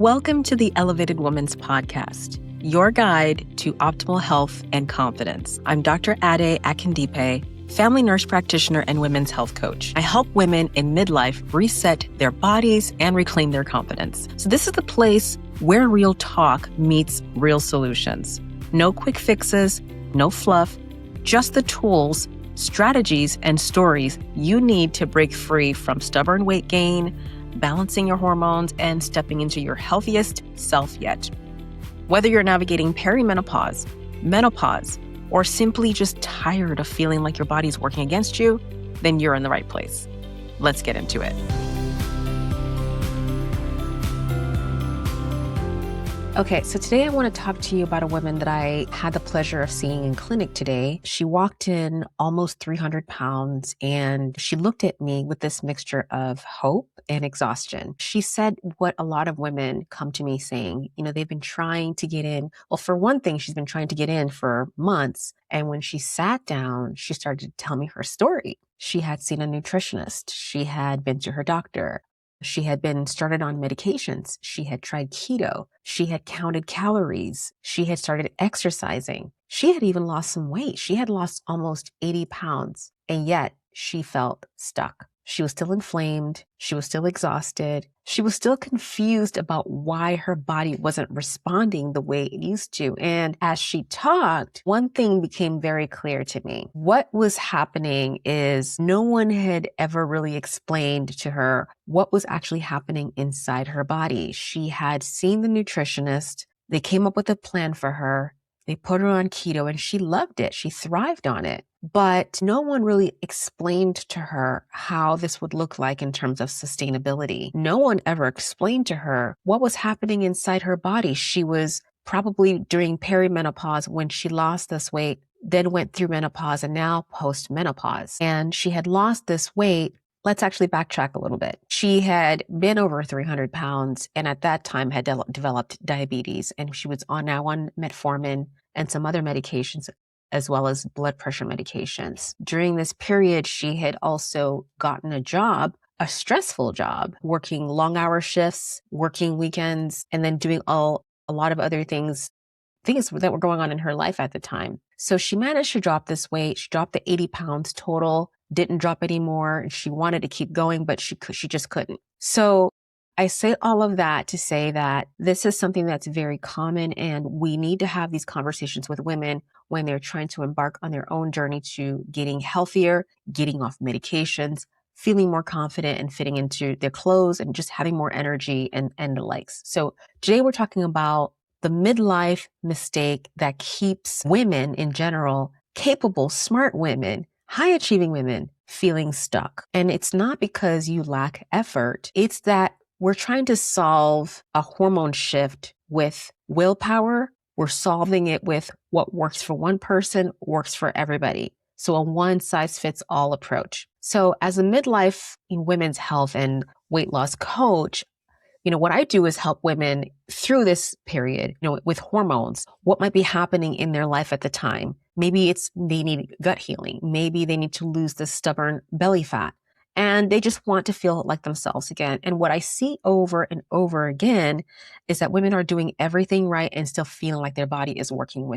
Welcome to the Elevated Woman's Podcast, your guide to optimal health and confidence. I'm Dr. Ade Akindipe, family nurse practitioner and women's health coach. I help women in midlife reset their bodies and reclaim their confidence. So this is the place where real talk meets real solutions. No quick fixes, no fluff, just the tools, strategies, and stories you need to break free from stubborn weight gain, balancing your hormones, and stepping into your healthiest self yet. Whether you're navigating perimenopause, menopause, or simply just tired of feeling like your body's working against you, then you're in the right place. Let's get into it. Okay, so today I want to talk to you about a woman that I had the pleasure of seeing in clinic today. She walked in almost 300 pounds and she looked at me with this mixture of hope and exhaustion. She said what a lot of women come to me saying, they've been trying to get in. Well, for one thing, she's been trying to get in for months. And when she sat down, she started to tell me her story. She had seen a nutritionist. She had been to her doctor. She had been started on medications. She had tried keto. She had counted calories. She had started exercising. She had even lost some weight. She had lost almost 80 pounds, and yet she felt stuck. She was still inflamed. She was still exhausted. She was still confused about why her body wasn't responding the way it used to. And as she talked, one thing became very clear to me. What was happening is no one had ever really explained to her what was actually happening inside her body. She had seen the nutritionist. They came up with a plan for her. They put her on keto and she loved it. She thrived on it. But no one really explained to her how this would look like in terms of sustainability. No one ever explained to her what was happening inside her body. She was probably during perimenopause when she lost this weight, then went through menopause and now post-menopause. And she had lost this weight. Let's actually backtrack a little bit. She had been over 300 pounds and at that time had developed diabetes, and she was now on metformin and some other medications as well as blood pressure medications. During this period, she had also gotten a job, a stressful job, working long hour shifts, working weekends, and then doing a lot of other things that were going on in her life at the time. So she managed to drop this weight. She dropped the 80 pounds total, didn't drop anymore. She wanted to keep going, but she just couldn't. So I say all of that to say that this is something that's very common, and we need to have these conversations with women when they're trying to embark on their own journey to getting healthier, getting off medications, feeling more confident and fitting into their clothes and just having more energy and the likes. So today we're talking about the midlife mistake that keeps women in general, capable, smart women, high achieving women, feeling stuck. And it's not because you lack effort. It's that we're trying to solve a hormone shift with willpower. We're solving it with what works for one person, works for everybody. So a one-size-fits-all approach. So as a midlife in women's health and weight loss coach, what I do is help women through this period, with hormones, what might be happening in their life at the time. Maybe they need gut healing. Maybe they need to lose the stubborn belly fat. And they just want to feel like themselves again. And what I see over and over again is that women are doing everything right and still feeling like their body is working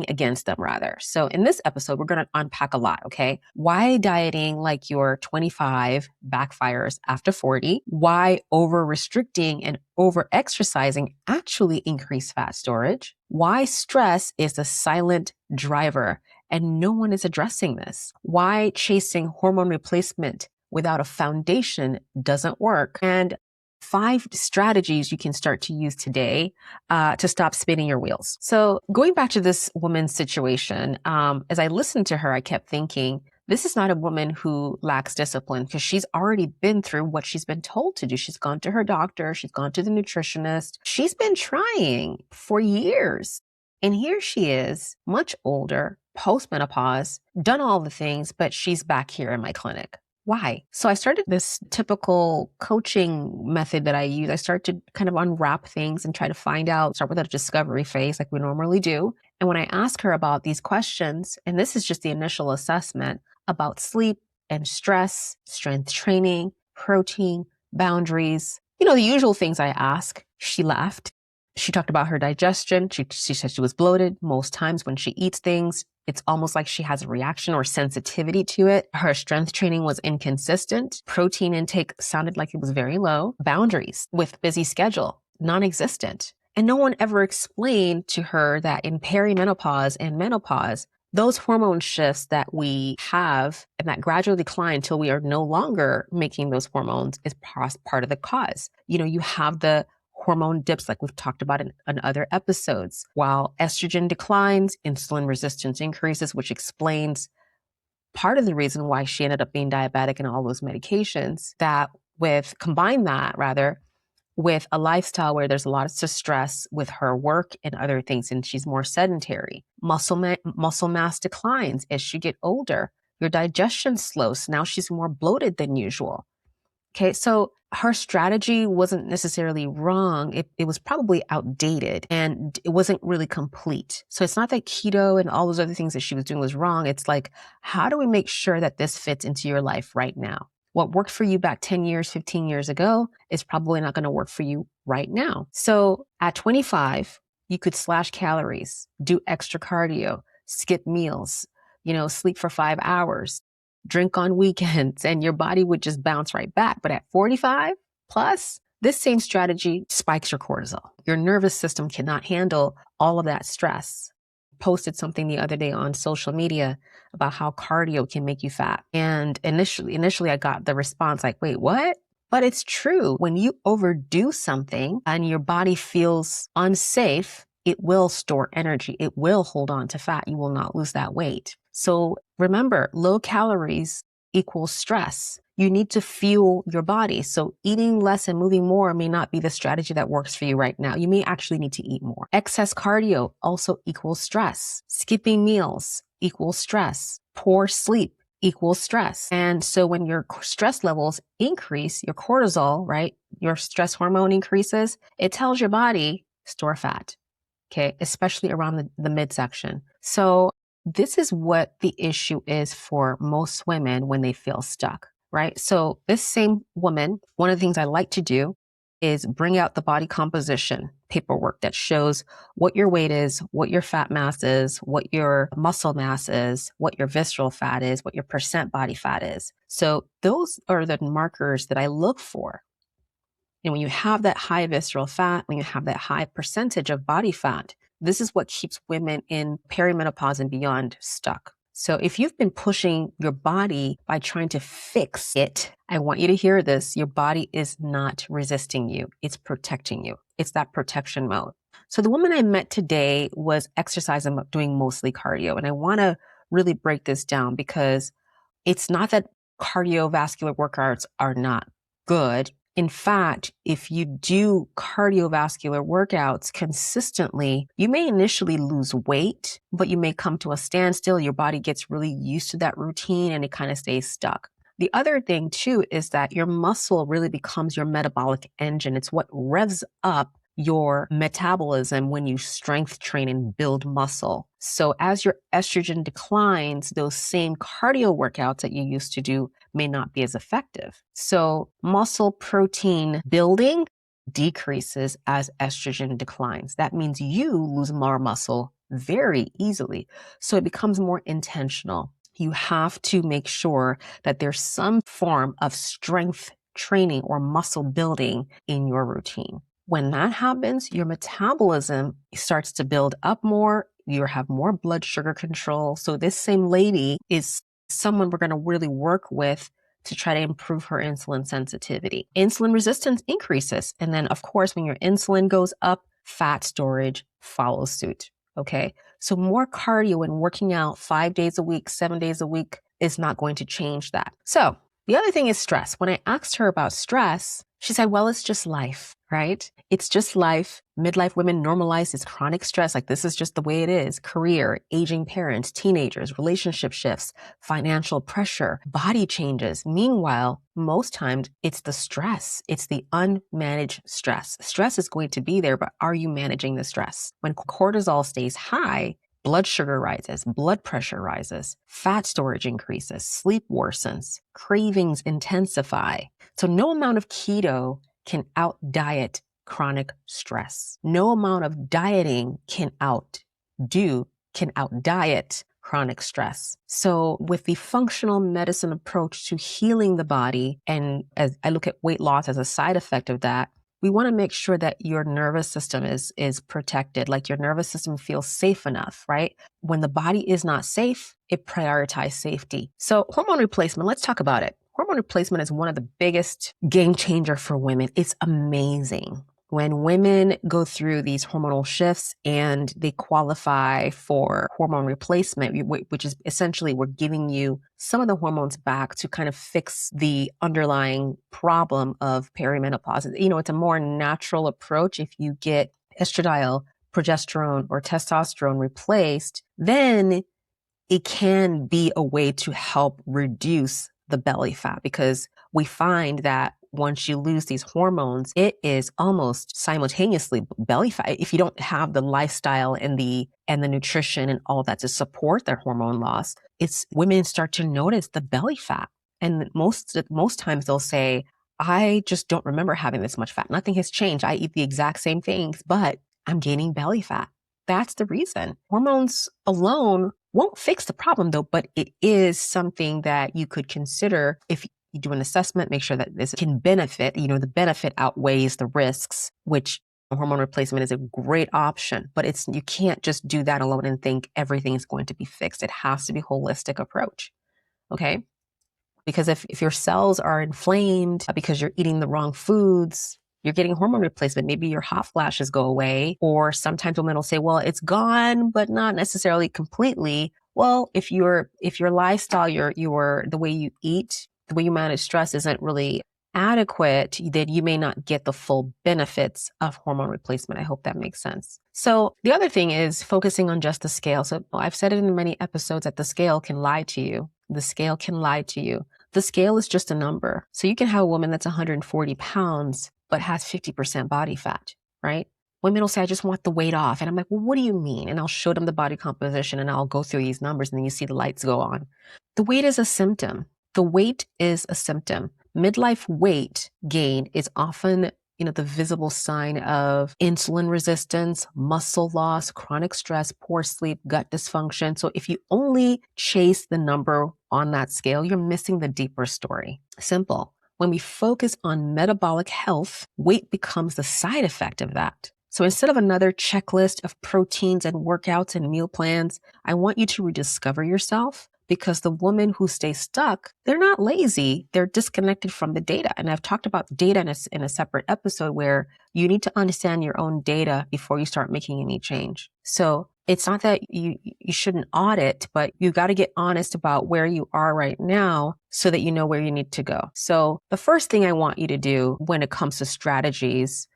against them rather. So in this episode, we're going to unpack a lot, okay? Why dieting like you're 25 backfires after 40? Why over-restricting and over-exercising actually increase fat storage? Why stress is the silent driver and no one is addressing this? Why chasing hormone replacement without a foundation doesn't work? And 5 strategies you can start to use today to stop spinning your wheels. So going back to this woman's situation, as I listened to her, I kept thinking, this is not a woman who lacks discipline because she's already been through what she's been told to do. She's gone to her doctor. She's gone to the nutritionist. She's been trying for years. And here she is, much older, post-menopause, done all the things, but she's back here in my clinic. Why? So I started this typical coaching method that I use. I start to kind of unwrap things and try to start with a discovery phase like we normally do. And when I ask her about these questions, and this is just the initial assessment about sleep and stress, strength training, protein, boundaries, the usual things I ask, She laughed. She talked about her digestion. She said she was bloated. Most times when she eats things, it's almost like she has a reaction or sensitivity to it. Her strength training was inconsistent. Protein intake sounded like it was very low. Boundaries with busy schedule, non-existent. And no one ever explained to her that in perimenopause and menopause, those hormone shifts that we have and that gradual decline until we are no longer making those hormones is part of the cause. You have the hormone dips like we've talked about in other episodes. While estrogen declines, insulin resistance increases, which explains part of the reason why she ended up being diabetic and all those medications. Combine that with a lifestyle where there's a lot of stress with her work and other things, and she's more sedentary. Muscle mass declines as she get older. Your digestion slows. Now she's more bloated than usual. Okay, so her strategy wasn't necessarily wrong. It was probably outdated and it wasn't really complete. So it's not that keto and all those other things that she was doing was wrong. It's like, how do we make sure that this fits into your life right now? What worked for you back 10 years, 15 years ago is probably not going to work for you right now. So at 25, you could slash calories, do extra cardio, skip meals, sleep for 5 hours, drink on weekends, and your body would just bounce right back. But at 45 plus, this same strategy spikes your cortisol. Your nervous system cannot handle all of that stress. Posted something the other day on social media about how cardio can make you fat. And initially I got the response like, wait, what? But it's true. When you overdo something and your body feels unsafe, it will store energy. It will hold on to fat. You will not lose that weight. So remember, low calories equals stress. You need to fuel your body. So eating less and moving more may not be the strategy that works for you right now. You may actually need to eat more. Excess cardio also equals stress. Skipping meals equals stress. Poor sleep equals stress. And so when your stress levels increase, your cortisol, right, your stress hormone increases, it tells your body, store fat. Okay, especially around the midsection. So this is what the issue is for most women when they feel stuck, right? So this same woman, one of the things I like to do is bring out the body composition paperwork that shows what your weight is, what your fat mass is, what your muscle mass is, what your visceral fat is, what your percent body fat is. So those are the markers that I look for. And when you have that high visceral fat, when you have that high percentage of body fat, this is what keeps women in perimenopause and beyond stuck. So if you've been pushing your body by trying to fix it, I want you to hear this. Your body is not resisting you. It's protecting you. It's that protection mode. So the woman I met today was exercising, doing mostly cardio. And I want to really break this down because it's not that cardiovascular workouts are not good. In fact, if you do cardiovascular workouts consistently, you may initially lose weight, but you may come to a standstill. Your body gets really used to that routine and it kind of stays stuck. The other thing too is that your muscle really becomes your metabolic engine. It's what revs up your metabolism when you strength train and build muscle. So as your estrogen declines, those same cardio workouts that you used to do may not be as effective. So muscle protein building decreases as estrogen declines. That means you lose more muscle very easily. So it becomes more intentional. You have to make sure that there's some form of strength training or muscle building in your routine. When that happens, your metabolism starts to build up more. You have more blood sugar control. So this same lady is someone we're going to really work with to try to improve her insulin sensitivity. Insulin resistance increases. And then, of course, when your insulin goes up, fat storage follows suit. Okay. So more cardio and working out 5 days a week, 7 days a week is not going to change that. So the other thing is stress. When I asked her about stress, she said, well, it's just life, right? It's just life. Midlife women normalize this chronic stress. Like this is just the way it is. Career, aging parents, teenagers, relationship shifts, financial pressure, body changes. Meanwhile, most times it's the stress. It's the unmanaged stress. Stress is going to be there, but are you managing the stress? When cortisol stays high, blood sugar rises, blood pressure rises, fat storage increases, sleep worsens, cravings intensify. So no amount of keto can out-diet chronic stress. No amount of dieting can out-diet chronic stress. So with the functional medicine approach to healing the body, and as I look at weight loss as a side effect of that, we want to make sure that your nervous system is protected, like your nervous system feels safe enough, right? When the body is not safe, it prioritizes safety. So hormone replacement, let's talk about it. Hormone replacement is one of the biggest game changer for women. It's amazing. When women go through these hormonal shifts and they qualify for hormone replacement, which is essentially we're giving you some of the hormones back to kind of fix the underlying problem of perimenopause. It's a more natural approach. If you get estradiol, progesterone, or testosterone replaced, then it can be a way to help reduce the belly fat, because we find that once you lose these hormones, it is almost simultaneously belly fat. If you don't have the lifestyle and the nutrition and all that to support their hormone loss, women start to notice the belly fat. And most times they'll say, I just don't remember having this much fat. Nothing has changed. I eat the exact same things, but I'm gaining belly fat. That's the reason. Hormones alone won't fix the problem though, but it is something that you could consider if you do an assessment, make sure that this can benefit, the benefit outweighs the risks, which hormone replacement is a great option, but you can't just do that alone and think everything is going to be fixed. It has to be a holistic approach. Okay. Because if your cells are inflamed because you're eating the wrong foods, you're getting hormone replacement. Maybe your hot flashes go away, or sometimes women will say, well, it's gone, but not necessarily completely. Well, if your lifestyle, the way you eat, the way you manage stress isn't really adequate, then you may not get the full benefits of hormone replacement. I hope that makes sense. So the other thing is focusing on just the scale. So I've said it in many episodes that the scale can lie to you. The scale can lie to you. The scale is just a number. So you can have a woman that's 140 pounds, but has 50% body fat, right? Women will say, I just want the weight off. And I'm like, well, what do you mean? And I'll show them the body composition and I'll go through these numbers and then you see the lights go on. The weight is a symptom. The weight is a symptom. Midlife weight gain is often, the visible sign of insulin resistance, muscle loss, chronic stress, poor sleep, gut dysfunction. So if you only chase the number on that scale, you're missing the deeper story. Simple. When we focus on metabolic health, weight becomes the side effect of that. So instead of another checklist of proteins and workouts and meal plans, I want you to rediscover yourself, because the women who stay stuck, they're not lazy. They're disconnected from the data. And I've talked about data in a separate episode where you need to understand your own data before you start making any change. So it's not that you shouldn't audit, but you got to get honest about where you are right now so that you know where you need to go. So the first thing I want you to do when it comes to strategies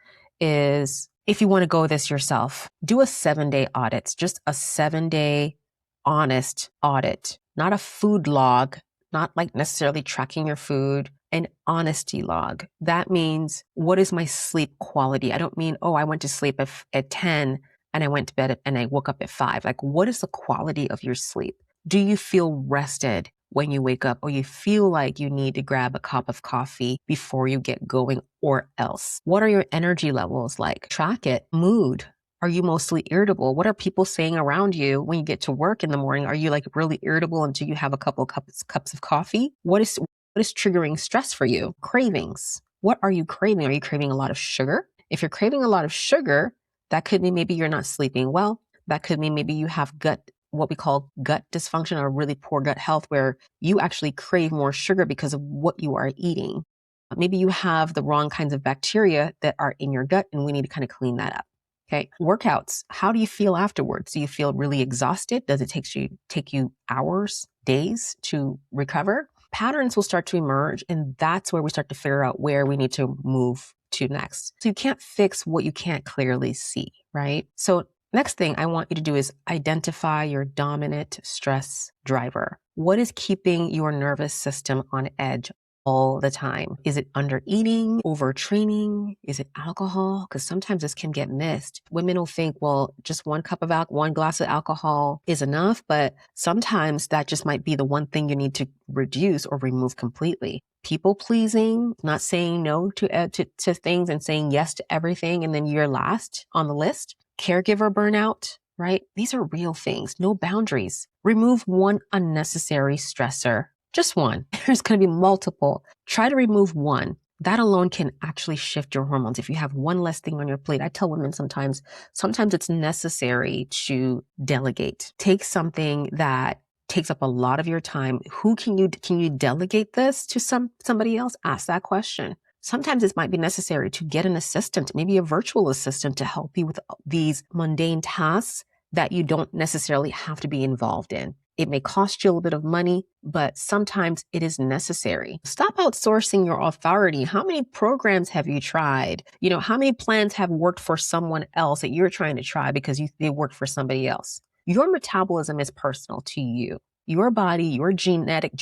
is, if you want to go this yourself, do a 7-day audit, just a 7-day honest audit, not a food log, not like necessarily tracking your food, an honesty log. That means, what is my sleep quality? I don't mean, I went to sleep at 10 and I went to bed and I woke up at 5. Like, what is the quality of your sleep? Do you feel rested when you wake up, or you feel like you need to grab a cup of coffee before you get going, or else? What are your energy levels like? Track it. Mood. Are you mostly irritable? What are people saying around you when you get to work in the morning? Are you like really irritable until you have a couple of cups of coffee? What is triggering stress for you? Cravings. What are you craving? Are you craving a lot of sugar? If you're craving a lot of sugar, that could mean maybe you're not sleeping well. That could mean maybe you have what we call gut dysfunction, or really poor gut health, where you actually crave more sugar because of what you are eating. Maybe you have the wrong kinds of bacteria that are in your gut, and we need to kind of clean that up. Okay. Workouts. How do you feel afterwards? Do you feel really exhausted? Does it take you hours, days to recover? Patterns will start to emerge, and that's where we start to figure out where we need to move to next. So you can't fix what you can't clearly see, right? So next thing I want you to do is identify your dominant stress driver. What is keeping your nervous system on edge all the time? Is it under eating, overtraining? Is it alcohol? Because sometimes this can get missed. Women will think, well, just one glass of alcohol is enough, but sometimes that just might be the one thing you need to reduce or remove completely. people pleasing, not saying no to things and saying yes to everything, and then you're last on the list. Caregiver burnout, right? These are real things. No boundaries. Remove one unnecessary stressor. Just one. There's going to be multiple. Try to remove one. That alone can actually shift your hormones. If you have one less thing on your plate, I tell women sometimes it's necessary to delegate. Take something that takes up a lot of your time. Can you delegate this to somebody else? Ask that question. Sometimes it might be necessary to get an assistant, maybe a virtual assistant, to help you with these mundane tasks that you don't necessarily have to be involved in. It may cost you a little bit of money, but sometimes it is necessary. Stop outsourcing your authority. How many programs have you tried? How many plans have worked for someone else that you're trying to try because they worked for somebody else? Your metabolism is personal to you. Your body, your genetic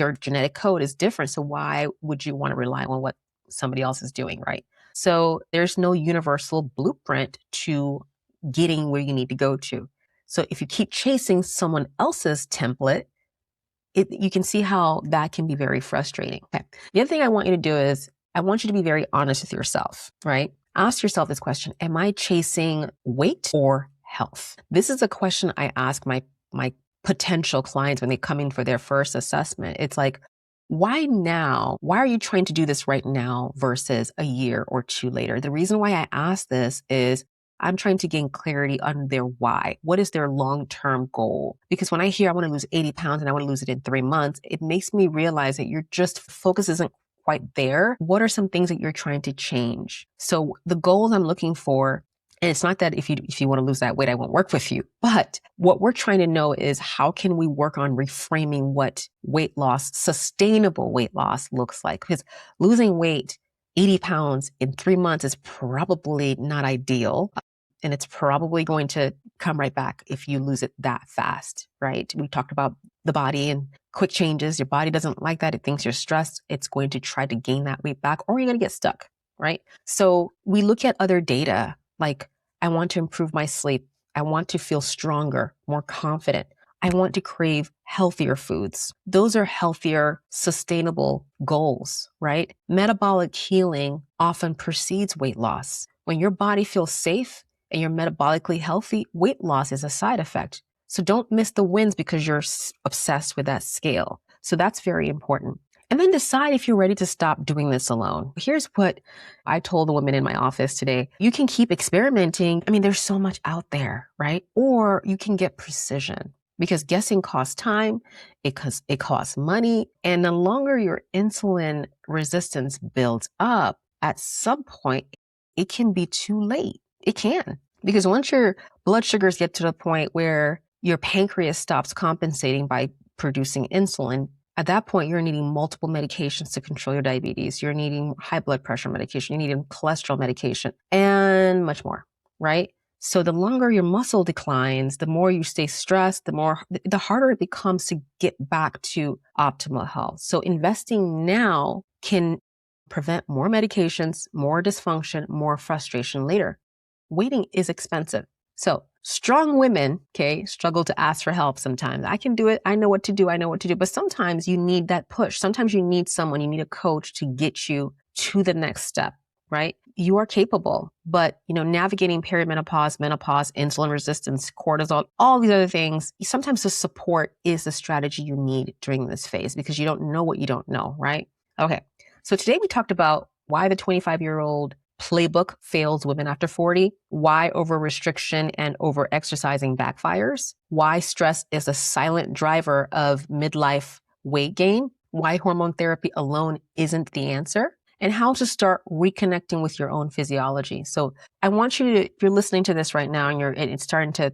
code is different. So why would you want to rely on what somebody else is doing, right? So there's no universal blueprint to getting where you need to go to. So if you keep chasing someone else's template, you can see how that can be very frustrating. Okay. The other thing I want you to do is I want you to be very honest with yourself, right? Ask yourself this question: am I chasing weight or health? This is a question I ask my potential clients when they come in for their first assessment. It's like, why now? Why are you trying to do this right now versus a year or two later? The reason why I ask this is I'm trying to gain clarity on their why. What is their long-term goal? Because when I hear I want to lose 80 pounds and I want to lose it in 3 months, it makes me realize that your focus isn't quite there. What are some things that you're trying to change? So the goals I'm looking for, and it's not that if you want to lose that weight, I won't work with you. But what we're trying to know is how can we work on reframing what weight loss, sustainable weight loss looks like? Because losing weight, 80 pounds in 3 months is probably not ideal. And it's probably going to come right back if you lose it that fast, right? We talked about the body and quick changes. Your body doesn't like that. It thinks you're stressed. It's going to try to gain that weight back, or you're going to get stuck, right? So we look at other data, like I want to improve my sleep. I want to feel stronger, more confident. I want to crave healthier foods. Those are healthier, sustainable goals, right? Metabolic healing often precedes weight loss. When your body feels safe and you're metabolically healthy, weight loss is a side effect. So don't miss the wins because you're obsessed with that scale. So that's very important. And then decide if you're ready to stop doing this alone. Here's what I told the women in my office today. You can keep experimenting. I mean, there's so much out there, right? Or you can get precision, because guessing costs time, it costs money. And the longer your insulin resistance builds up, at some point, it can be too late. It can. Because once your blood sugars get to the point where your pancreas stops compensating by producing insulin, at that point, you're needing multiple medications to control your diabetes. You're needing high blood pressure medication. You're needing cholesterol medication and much more, right? So the longer your muscle declines, the more you stay stressed, the harder it becomes to get back to optimal health. So investing now can prevent more medications, more dysfunction, more frustration later. Waiting is expensive. So strong women, struggle to ask for help sometimes. I can do it. I know what to do. But sometimes you need that push. Sometimes you need a coach to get you to the next step, right? You are capable, but navigating perimenopause, menopause, insulin resistance, cortisol, all these other things, sometimes the support is the strategy you need during this phase because you don't know what you don't know, right? Okay. So today we talked about why the 25-year-old playbook fails women after 40, why over restriction and over exercising backfires, why stress is a silent driver of midlife weight gain, why hormone therapy alone isn't the answer, and how to start reconnecting with your own physiology. So I want you to, if you're listening to this right now and it's starting to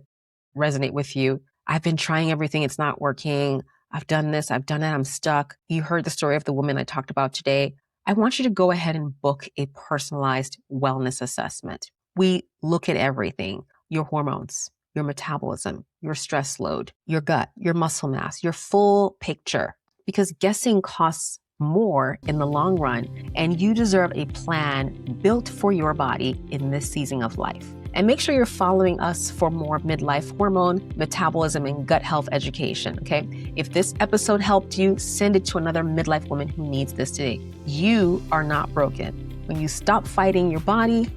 resonate with you, I've been trying everything, it's not working. I've done this, I've done that, I'm stuck. You heard the story of the woman I talked about today. I want you to go ahead and book a personalized wellness assessment. We look at everything: your hormones, your metabolism, your stress load, your gut, your muscle mass, your full picture, because guessing costs more in the long run, and you deserve a plan built for your body in this season of life. And make sure you're following us for more midlife hormone, metabolism, and gut health education, okay? If this episode helped you, send it to another midlife woman who needs this today. You are not broken. When you stop fighting your body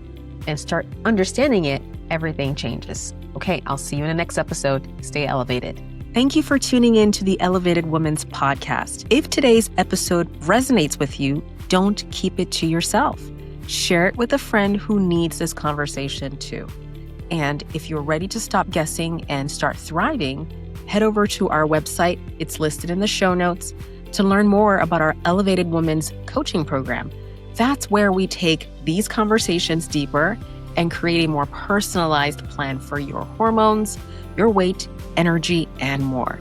and start understanding it, everything changes. Okay, I'll see you in the next episode. Stay elevated. Thank you for tuning in to the Elevated Women's Podcast. If today's episode resonates with you, don't keep it to yourself. Share it with a friend who needs this conversation too. And if you're ready to stop guessing and start thriving, head over to our website. It's listed in the show notes to learn more about our Elevated Women's coaching program. That's where we take these conversations deeper and create a more personalized plan for your hormones, your weight, energy, and more.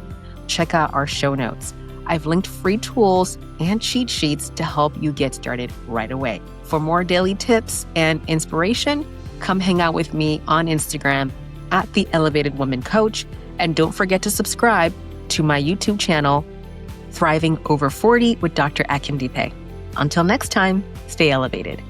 Check out our show notes. I've linked free tools and cheat sheets to help you get started right away. For more daily tips and inspiration, come hang out with me on Instagram at The Elevated Woman Coach. And don't forget to subscribe to my YouTube channel, Thriving Over 40 with Dr. Akindipe. Until next time, stay elevated.